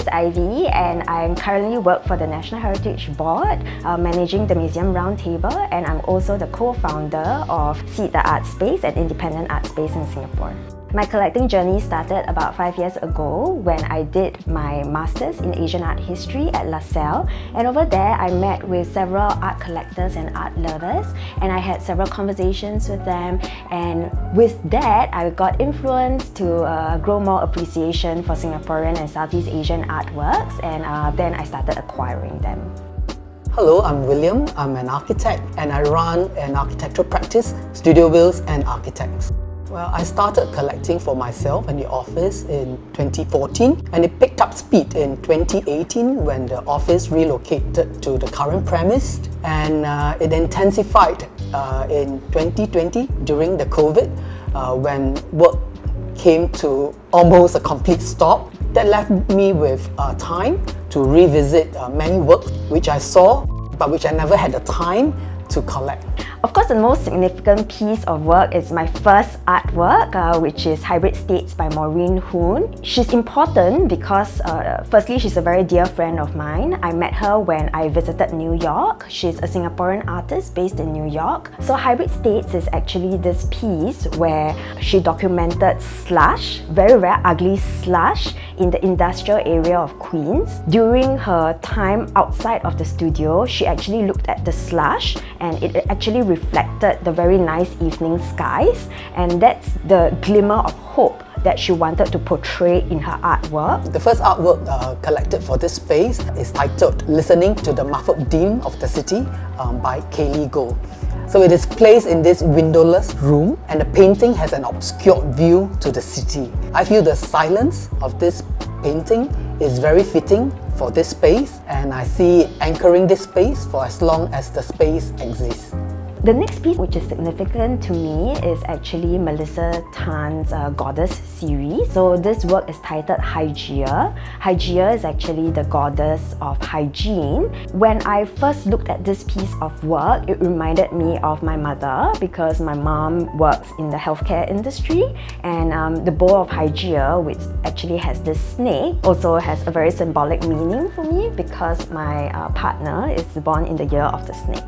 is Ivy, and I currently work for the National Heritage Board, managing the Museum Roundtable, and I'm also the co-founder of S.E.A Art Space, an independent art space in Singapore. My collecting journey started about 5 years ago when I did my Masters in Asian Art History at LaSalle, and over there I met with several art collectors and art lovers, and I had several conversations with them, and with that I got influenced to grow more appreciation for Singaporean and Southeast Asian artworks, and then I started acquiring them. Hello, I'm William. I'm an architect and I run an architectural practice, Studio Wheels and Architects. Well, I started collecting for myself in the office in 2014, and it picked up speed in 2018 when the office relocated to the current premise, and it intensified in 2020 during the COVID when work came to almost a complete stop. That left me with time to revisit many works which I saw but which I never had the time to collect. Of course, the most significant piece of work is my first artwork, which is Hybrid States by Maureen Hoon. She's important because, firstly, she's a very dear friend of mine. I met her when I visited New York. She's a Singaporean artist based in New York. So Hybrid States is actually this piece where she documented slush, very, very ugly slush, in the industrial area of Queens. During her time outside of the studio, she actually looked at the slush, and it actually reflected the very nice evening skies, and that's the glimmer of hope that she wanted to portray in her artwork. The first artwork collected for this space is titled Listening to the Muffled Din of the City by Kaylee Goh. So it is placed in this windowless room, and the painting has an obscured view to the city. I feel the silence of this painting is very fitting for this space, and I see it anchoring this space for as long as the space exists. The next piece which is significant to me is actually Melissa Tan's Goddess series. So this work is titled Hygeia. Hygeia is actually the goddess of hygiene. When I first looked at this piece of work, it reminded me of my mother because my mom works in the healthcare industry, and the bowl of Hygeia, which actually has this snake, also has a very symbolic meaning for me because my partner is born in the year of the snake.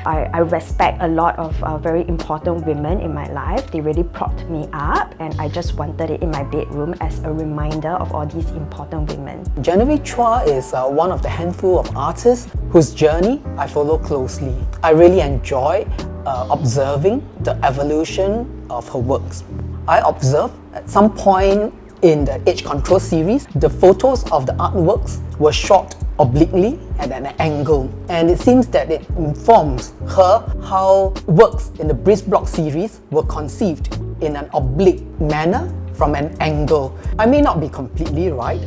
I respect a lot of very important women in my life. They really propped me up, and I just wanted it in my bedroom as a reminder of all these important women. Genevieve Chua is one of the handful of artists whose journey I follow closely. I really enjoy observing the evolution of her works. I observed at some point in the Age Control series, the photos of the artworks were shot obliquely at an angle, and it seems that it informs her how works in the Brisk Block series were conceived in an oblique manner from an angle. I may not be completely right,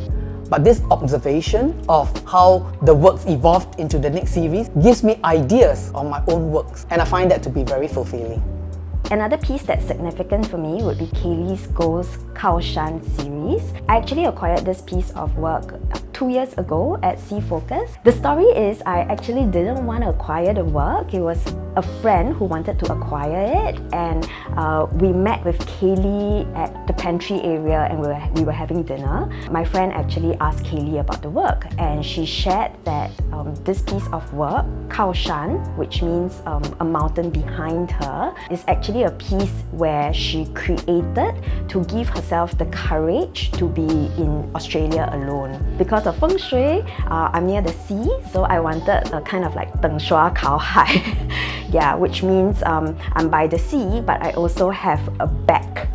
but this observation of how the works evolved into the next series gives me ideas on my own works, and I find that to be very fulfilling. Another piece that's significant for me would be Kaylee Goh's Khao Shan series. I actually acquired this piece of work 2 years ago at Sea Focus. The story is I actually didn't want to acquire the work. It was a friend who wanted to acquire it, and we met with Kaylee at the pantry area, and we were having dinner. My friend actually asked Kaylee about the work, and she shared that this piece of work, Khao Shan, which means a mountain behind her, is actually a piece where she created to give herself the courage to be in Australia alone. Because of feng shui, I'm near the sea, so I wanted a kind of like Teng Shua Khao Hai, yeah, which means I'm by the sea, but I also have a back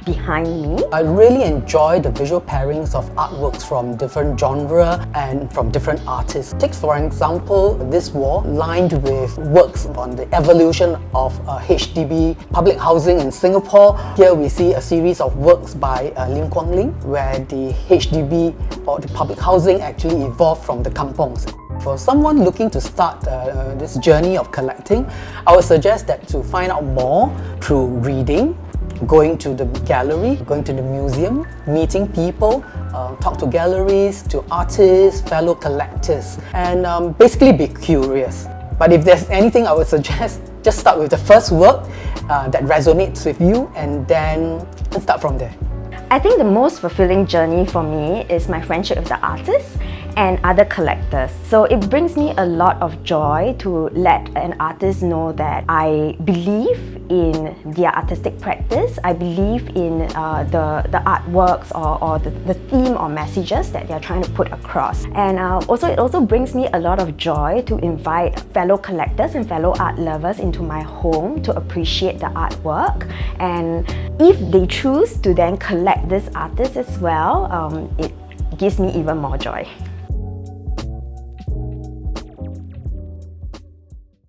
behind me. I really enjoy the visual pairings of artworks from different genres and from different artists. Take for example this wall lined with works on the evolution of HDB public housing in Singapore. Here we see a series of works by Lim Kwang Ling, where the HDB or the public housing actually evolved from the kampongs. For someone looking to start this journey of collecting, I would suggest that to find out more through reading, going to the gallery, going to the museum, meeting people, talk to galleries, to artists, fellow collectors, and basically be curious. But if there's anything I would suggest, just start with the first work that resonates with you, and then start from there. I think the most fulfilling journey for me is my friendship with the artists and other collectors. So it brings me a lot of joy to let an artist know that I believe in their artistic practice. I believe in the artworks or the theme or messages that they're trying to put across. And it also brings me a lot of joy to invite fellow collectors and fellow art lovers into my home to appreciate the artwork. And if they choose to then collect this artist as well, it gives me even more joy.